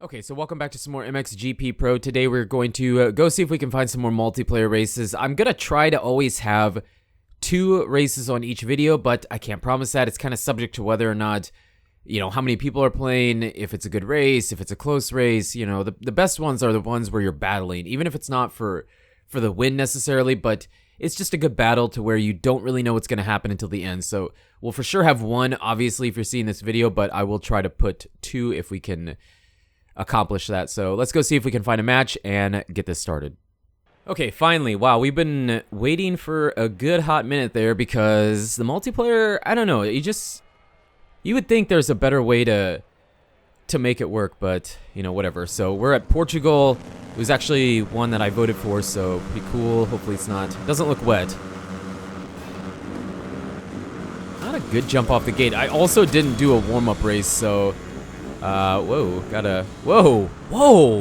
Okay, so welcome back to some more Mxgp Pro. Today we're going to go see if we can find some more multiplayer races. I'm going to try to always have 2 races on each video, but I can't promise that. It's kind of subject to whether or not, how many people are playing, if it's a good race, if it's a close race. The best ones are the ones where you're battling, even if it's not for the win necessarily, but it's just a good battle to where you don't really know what's going to happen until the end. So we'll for sure have 1, obviously, if you're seeing this video, but I will try to put 2 if we can accomplish that. So let's go see if we can find a match and get this started. Okay, finally. Wow, we've been waiting for a good hot minute there because the multiplayer, I don't know, you would think there's a better way to make it work, but whatever. So we're at Portugal. It was actually one that I voted for, so pretty cool. Hopefully it's doesn't look wet. Not a good jump off the gate. I also didn't do a warm-up race, so whoa,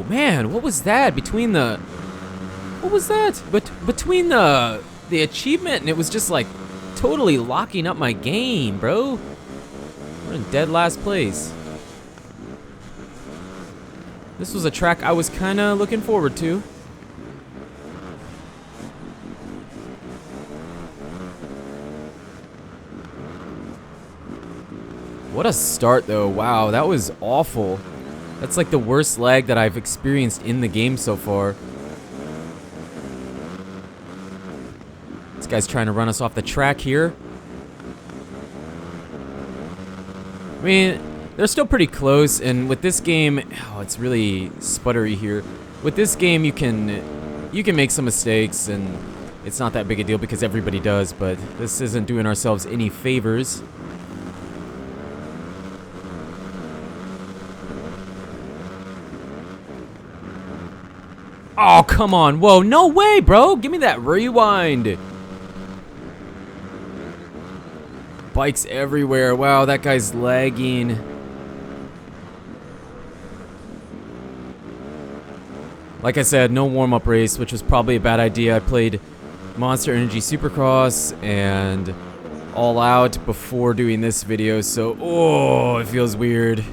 man, what was that? Between the achievement and it was just like totally locking up my game, bro. We're in dead last place. This was a track I was kind of looking forward to. What a start, though. Wow, that was awful. That's like the worst lag that I've experienced in the game so far. This guy's trying to run us off the track here. I mean, they're still pretty close, and with this game, it's really sputtery here. With this game, you can make some mistakes, and it's not that big a deal because everybody does, but this isn't doing ourselves any favors. Oh, come on. Whoa, no way, bro. Give me that rewind. Bikes everywhere. Wow, that guy's lagging. Like I said, no warm-up race, which was probably a bad idea. I played Monster Energy Supercross and All Out before doing this video, so, it feels weird.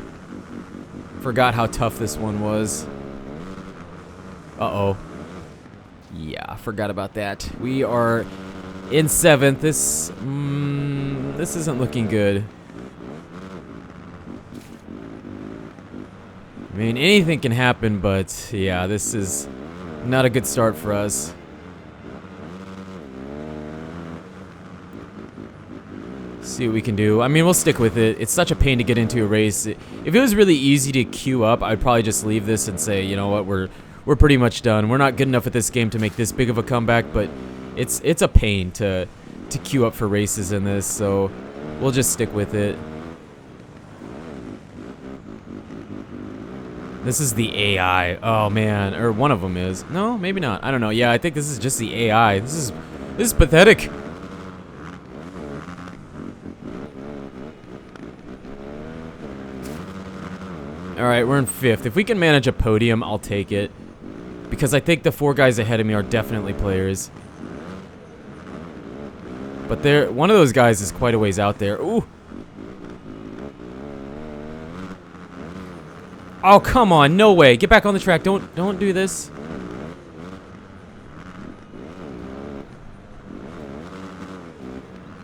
Forgot how tough this one was. Uh-oh. Yeah, I forgot about that. We are in 7th. This isn't looking good. I mean, anything can happen, but yeah, this is not a good start for us. See what we can do. I mean, we'll stick with it. It's such a pain to get into a race. If it was really easy to queue up, I'd probably just leave this and say, you know what, we're pretty much done. We're not good enough at this game to make this big of a comeback, but it's a pain to queue up for races in this, so we'll just stick with it. This is the AI. Oh man, or one of them is. No, maybe not. I don't know. Yeah, I think this is just the AI. This is pathetic. All right, we're in 5th. If we can manage a podium, I'll take it. Because I think the 4 guys ahead of me are definitely players. But one of those guys is quite a ways out there. Ooh. Oh, come on. No way. Get back on the track. Don't do this.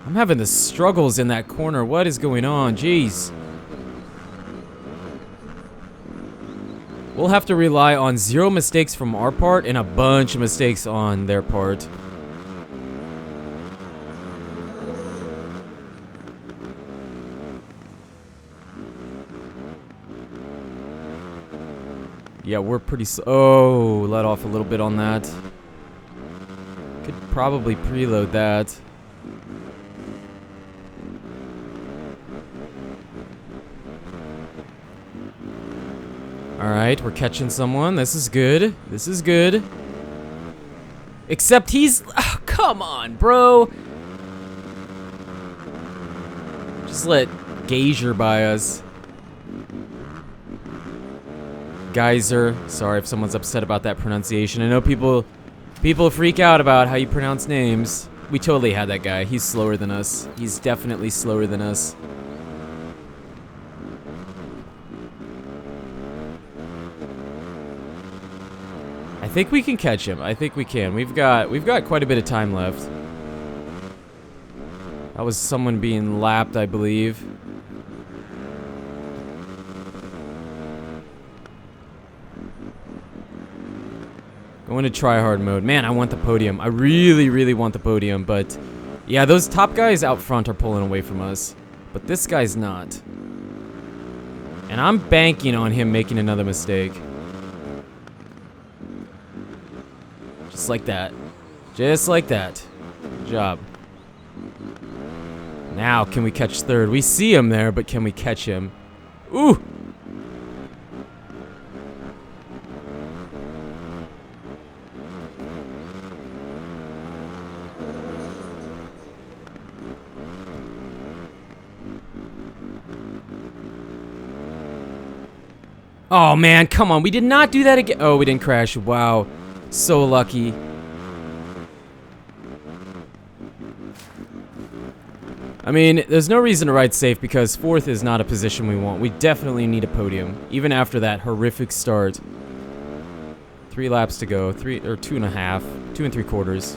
I'm having the struggles in that corner. What is going on? Jeez. We'll have to rely on 0 mistakes from our part and a bunch of mistakes on their part. Yeah, we're pretty oh, let off a little bit on that. Could probably preload that. Alright, we're catching someone. This is good. This is good. Except he's... Oh, come on, bro. Just let Gajser by us. Gajser. Sorry if someone's upset about that pronunciation. I know people freak out about how you pronounce names. We totally had that guy. He's slower than us. He's definitely slower than us. I think we can catch him. I think we can. We've got quite a bit of time left. That was someone being lapped, I believe. Going to try hard mode. Man, I want the podium. I really, really want the podium, but yeah, those top guys out front are pulling away from us. But this guy's not. And I'm banking on him making another mistake. Just like that. Just like that. Good job. Now, can we catch third? We see him there, but can we catch him? Ooh! Oh man, come on, we did not do that again. Oh, we didn't crash. Wow. So lucky. I mean, there's no reason to ride safe because fourth is not a position we want. We definitely need a podium, even after that horrific start. 3 laps to go, 2.5, 2 3/4.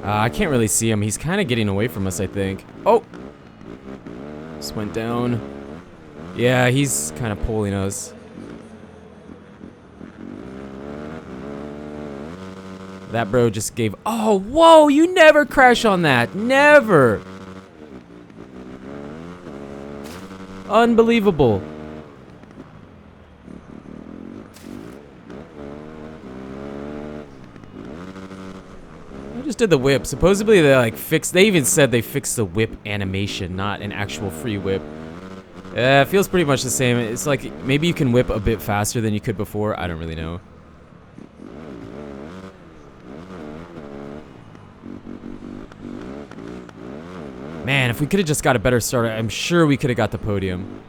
I can't really see him. He's kind of getting away from us, I think. Oh! Just went down. Yeah, he's kind of pulling us. That bro just gave... Oh, whoa! You never crash on that! Never! Unbelievable. Just did the whip. Supposedly they like fixed. They even said they fixed the whip animation, not an actual free whip. It feels pretty much the same. It's like maybe you can whip a bit faster than you could before. I don't really know. Man, if we could have just got a better start, I'm sure we could have got the podium.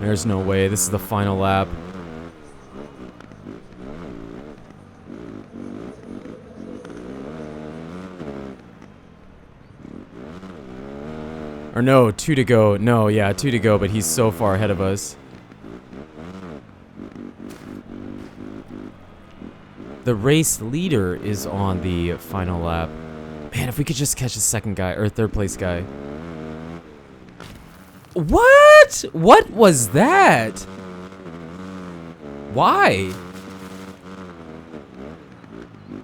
There's no way. This is the final lap. Or no, 2 to go. No, yeah, 2 to go, but he's so far ahead of us. The race leader is on the final lap. Man, if we could just catch a second guy, or third place guy. What? What was that? Why?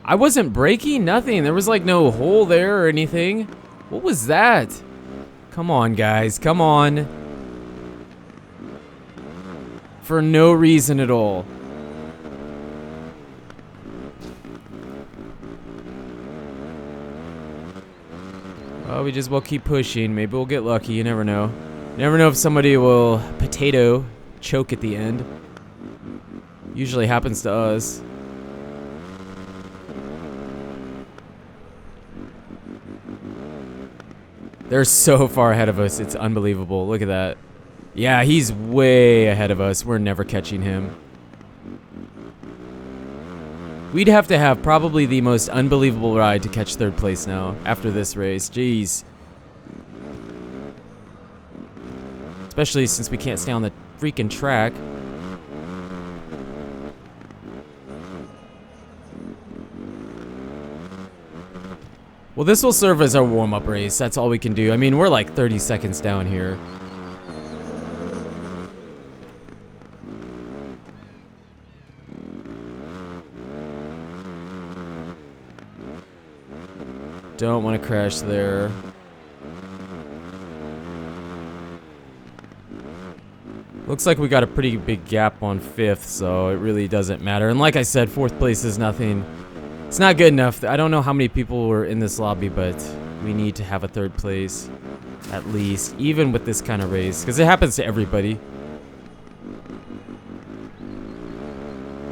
I wasn't braking, nothing. There was like no hole there or anything. What was that? Come on, guys, come on. For no reason at all. Well, we just will keep pushing. Maybe we'll get lucky, you never know. You never know if somebody will potato choke at the end. Usually happens to us. They're so far ahead of us, it's unbelievable. Look at that. Yeah, he's way ahead of us. We're never catching him. We'd have to have probably the most unbelievable ride to catch third place now, after this race. Jeez. Especially since we can't stay on the freaking track. Well, this will serve as our warm-up race. That's all we can do. I mean, we're like 30 seconds down here. Don't want to crash there. Looks like we got a pretty big gap on 5th, so it really doesn't matter. And like I said, 4th place is nothing. It's not good enough. I don't know how many people were in this lobby, but we need to have a 3rd place at least, even with this kind of race, because it happens to everybody.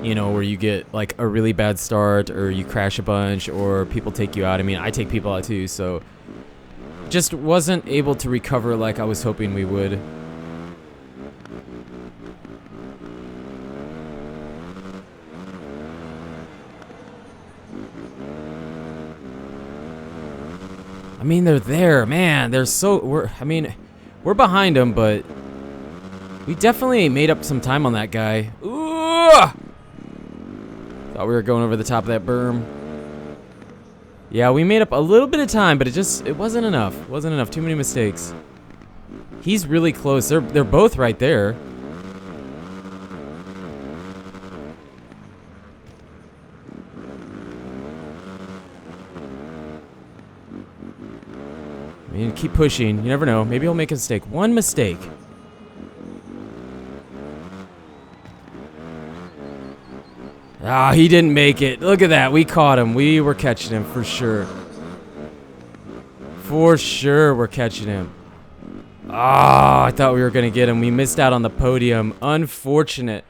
You know, where you get like a really bad start, or you crash a bunch, or people take you out. I mean, I take people out too, so just wasn't able to recover like I was hoping we would. mean, they're there, man. We're behind them, but we definitely made up some time on that guy. Ooh! Thought we were going over the top of that berm. Yeah, we made up a little bit of time, but it wasn't enough. It wasn't enough. Too many mistakes. He's really close. They're both right there. I mean, keep pushing. You never know. Maybe he'll make a mistake. One mistake. Ah, he didn't make it. Look at that. We caught him. We were catching him for sure. For sure we're catching him. Ah, I thought we were going to get him. We missed out on the podium. Unfortunate.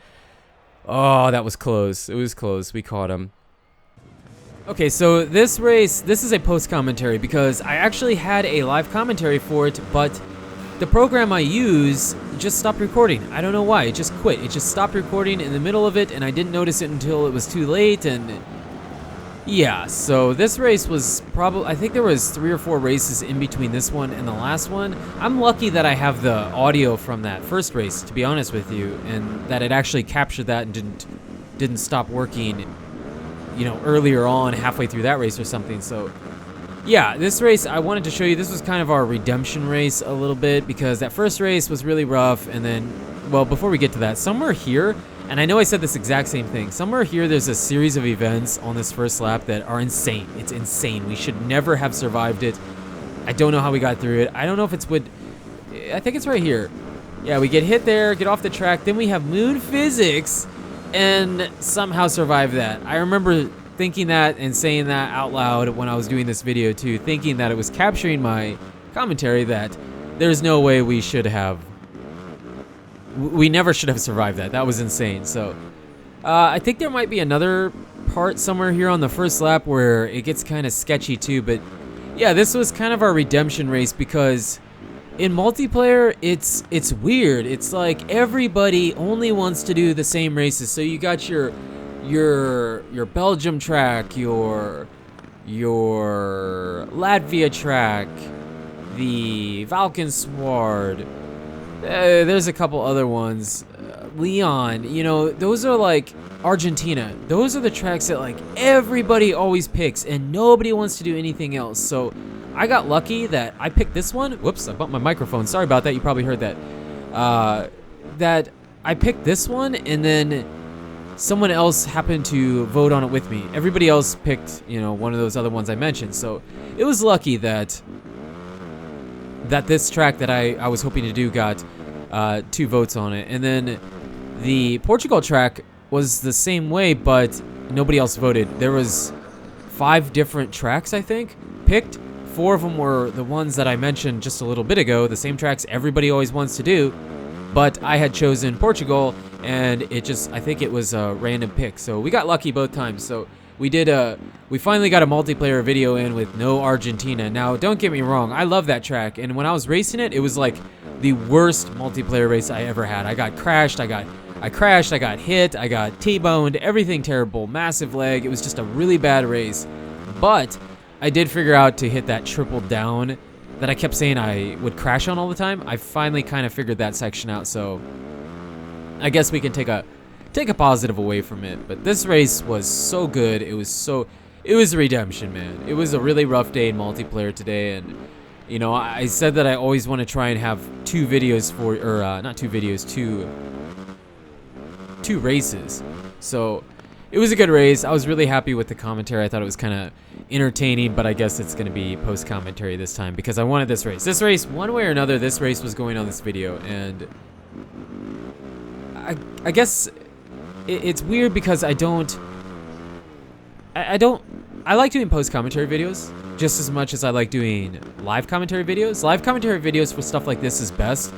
Oh, that was close. It was close. We caught him. Okay, so this race, this is a post-commentary because I actually had a live commentary for it, but the program I use just stopped recording. I don't know why. It just quit. It just stopped recording in the middle of it, and I didn't notice it until it was too late, and yeah, so this race was probably, I think there was 3 or 4 races in between this one and the last one. I'm lucky that I have the audio from that first race, to be honest with you, and that it actually captured that and didn't stop working, you know, earlier on, halfway through that race or something. So yeah, this race I wanted to show you. This was kind of our redemption race a little bit because that first race was really rough, and then, well, before we get to that, somewhere here, and I know I said this exact same thing, somewhere here there's a series of events on this first lap that are insane. It's insane. We should never have survived it. I don't know how we got through it. I don't know if it's what, I think it's right here. Yeah, we get hit there, get off the track, then we have moon physics, and somehow survive that. I remember thinking that and saying that out loud when I was doing this video too, thinking that it was capturing my commentary that there's no way we never should have survived that. That was insane. So I think there might be another part somewhere here on the first lap where it gets kind of sketchy too, but yeah, this was kind of our redemption race because in multiplayer, it's weird. It's like everybody only wants to do the same races. So you got your Belgium track, your Latvia track, the Valkenswaard. There's a couple other ones. Leon, you know, those are like Argentina. Those are the tracks that like everybody always picks and nobody wants to do anything else. So I got lucky that I picked this one. Whoops, I bumped my microphone. Sorry about that. You probably heard that. That I picked this one, and then someone else happened to vote on it with me. Everybody else picked, you know, one of those other ones I mentioned. So it was lucky that this track that I was hoping to do got 2 votes on it. And then the Portugal track was the same way, but nobody else voted. There was 5 different tracks, I think, picked. 4 of them were the ones that I mentioned just a little bit ago, the same tracks everybody always wants to do, but I had chosen Portugal, and I think it was a random pick, so we got lucky both times. So we finally got a multiplayer video in with no Argentina. Now, don't get me wrong, I love that track, and when I was racing it, it was like the worst multiplayer race I ever had. I got crashed, I got hit, I got T-boned, everything terrible, massive lag. It was just a really bad race, but I did figure out to hit that triple down that I kept saying I would crash on all the time. I finally kind of figured that section out, so I guess we can take a positive away from it. But this race was so good. It was redemption, man. It was a really rough day in multiplayer today, and you know, I said that I always want to try and have 2 videos for, or not 2 videos, 2 races. So it was a good race. I was really happy with the commentary. I thought it was kind of entertaining, but I guess it's going to be post-commentary this time because I wanted this race. This race, one way or another, this race was going on this video, and I guess it's weird because I like doing post-commentary videos just as much as I like doing live commentary videos. Live commentary videos for stuff like this is best.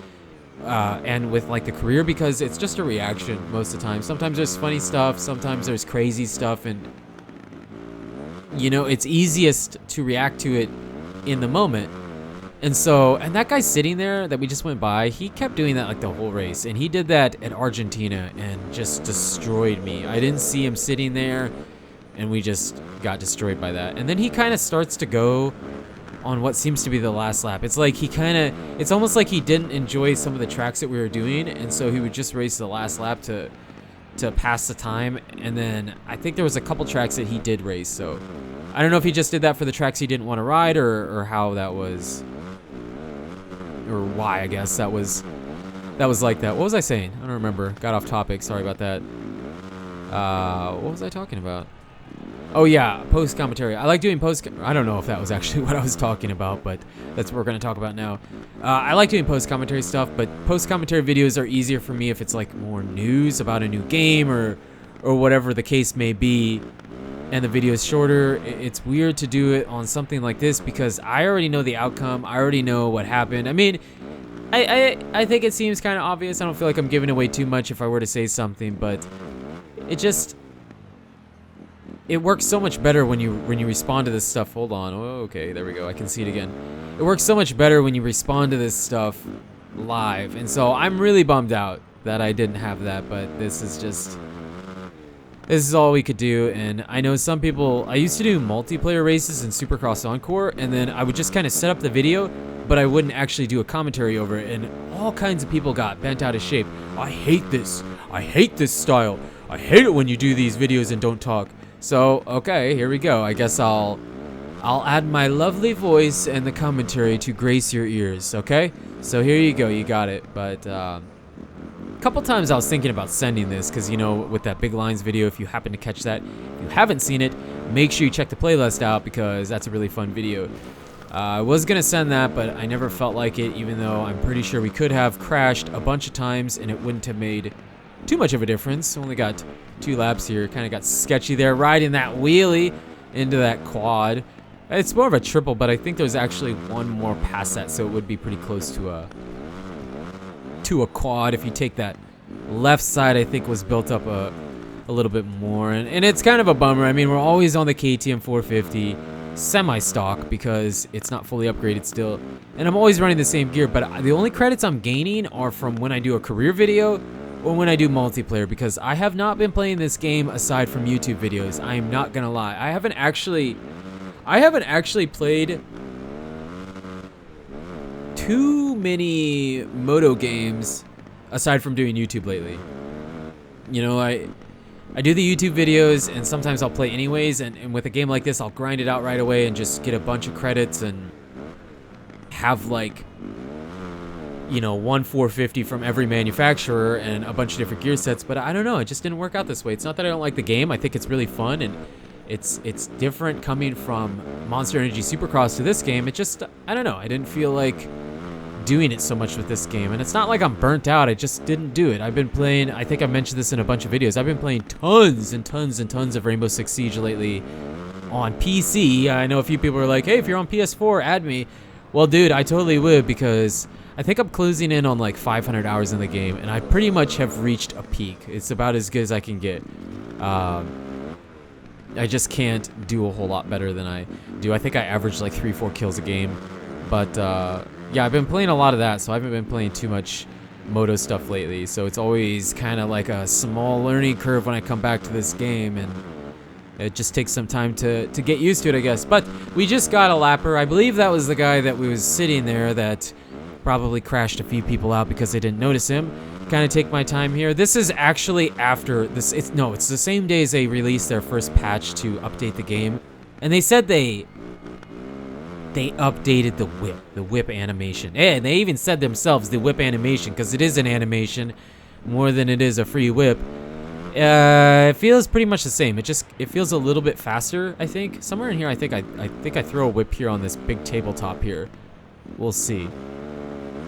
And with like the career, because it's just a reaction most of the time. Sometimes there's funny stuff, sometimes there's crazy stuff, and you know, it's easiest to react to it in the moment. And that guy sitting there that we just went by, he kept doing that like the whole race, and he did that at Argentina and just destroyed me. I didn't see him sitting there, and we just got destroyed by that. And then he kind of starts to go on what seems to be the last lap. It's like it's almost like he didn't enjoy some of the tracks that we were doing, and so he would just race the last lap to pass the time. And then I think there was a couple tracks that he did race, so I don't know if he just did that for the tracks he didn't want to ride, or how that was, or why, I guess that was like that. What was I saying? I don't remember. Got off topic. Sorry about that. What was I talking about? Oh yeah, post commentary. I like doing I don't know if that was actually what I was talking about, but that's what we're going to talk about now. I like doing post commentary stuff, but post commentary videos are easier for me if it's like more news about a new game or whatever the case may be, and the video is shorter. It's weird to do it on something like this because I already know the outcome. I already know what happened. I mean, I think it seems kind of obvious. I don't feel like I'm giving away too much if I were to say something, but it works so much better when you respond to this stuff. Hold on. Oh, okay, there we go. I can see it again. It works so much better when you respond to this stuff live, and so I'm really bummed out that I didn't have that, but this is all we could do. And I know some people, I used to do multiplayer races in Supercross Encore, and then I would just kind of set up the video, but I wouldn't actually do a commentary over it, and all kinds of people got bent out of shape. I hate this. I hate this style. I hate it when you do these videos and don't talk. So, okay, here we go. I guess I'll add my lovely voice and the commentary to grace your ears, okay? So here you go, you got it. But a couple times I was thinking about sending this because, you know, with that Big Lines video, if you happen to catch that, if you haven't seen it, make sure you check the playlist out because that's a really fun video. I was going to send that, but I never felt like it, even though I'm pretty sure we could have crashed a bunch of times and it wouldn't have made too much of a difference. Only got 2 laps here. Kind of got sketchy there, riding that wheelie into that quad. It's more of a triple, but I think there's actually one more past that, so it would be pretty close to a quad. If you take that left side, I think was built up a little bit more, and it's kind of a bummer. I mean, we're always on the KTM 450 semi-stock because it's not fully upgraded still, and I'm always running the same gear, but the only credits I'm gaining are from when I do a career video or when I do multiplayer, because I have not been playing this game aside from YouTube videos. I am not gonna lie. I haven't actually played too many moto games aside from doing YouTube lately. You know, I do the YouTube videos, and sometimes I'll play anyways, and with a game like this, I'll grind it out right away and just get a bunch of credits and have, like, you know, 450 from every manufacturer and a bunch of different gear sets. But I don't know, it just didn't work out this way. It's not that I don't like the game. I think it's really fun, and it's different coming from Monster Energy Supercross to this game. It just, I don't know, I didn't feel like doing it so much with this game. And it's not like I'm burnt out, I just didn't do it. I've been playing, I think I mentioned this in a bunch of videos, I've been playing tons and tons and tons of Rainbow Six Siege lately on PC. I know a few people are like, hey, if you're on PS4, add me. Well, dude, I totally would, because I think I'm closing in on like 500 hours in the game, and I pretty much have reached a peak. It's about as good as I can get. I just can't do a whole lot better than I do. I think I average like 3-4 kills a game. But yeah, I've been playing a lot of that, so I haven't been playing too much moto stuff lately. So it's always kind of like a small learning curve when I come back to this game, and it just takes some time to get used to it, I guess. But we just got a lapper. I believe that was the guy that was sitting there that probably crashed a few people out because they didn't notice him. Kind of take my time here. This is actually after this. It's the same day as they released their first patch to update the game, and they said they updated the whip animation, and they even said themselves the whip animation, because it is an animation more than it is a free whip. It feels pretty much the same. It feels a little bit faster, I think. Somewhere in here, I think I throw a whip here on this big tabletop here. We'll see.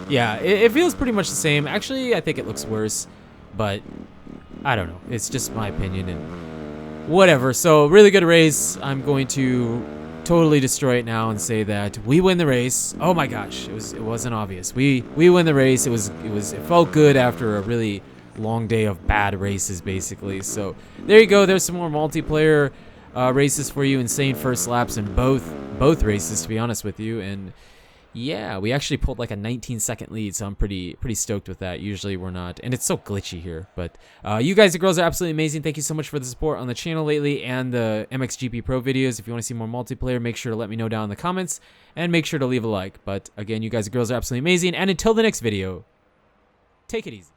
Yeah, it feels pretty much the same. Actually, I think it looks worse, but I don't know. It's just my opinion, and whatever. So, really good race. I'm going to totally destroy it now and say that we win the race. Oh my gosh, it wasn't obvious. We win the race. It felt good after a really long day of bad races, basically. So there you go. There's some more multiplayer races for you. Insane first laps in both races, to be honest with you. And Yeah, we actually pulled like a 19-second lead, so I'm pretty stoked with that. Usually we're not, and it's so glitchy here. But you guys and girls are absolutely amazing. Thank you so much for the support on the channel lately and the Mxgp Pro videos. If you want to see more multiplayer, make sure to let me know down in the comments, and make sure to leave a like. But again, you guys and girls are absolutely amazing, and until the next video, take it easy.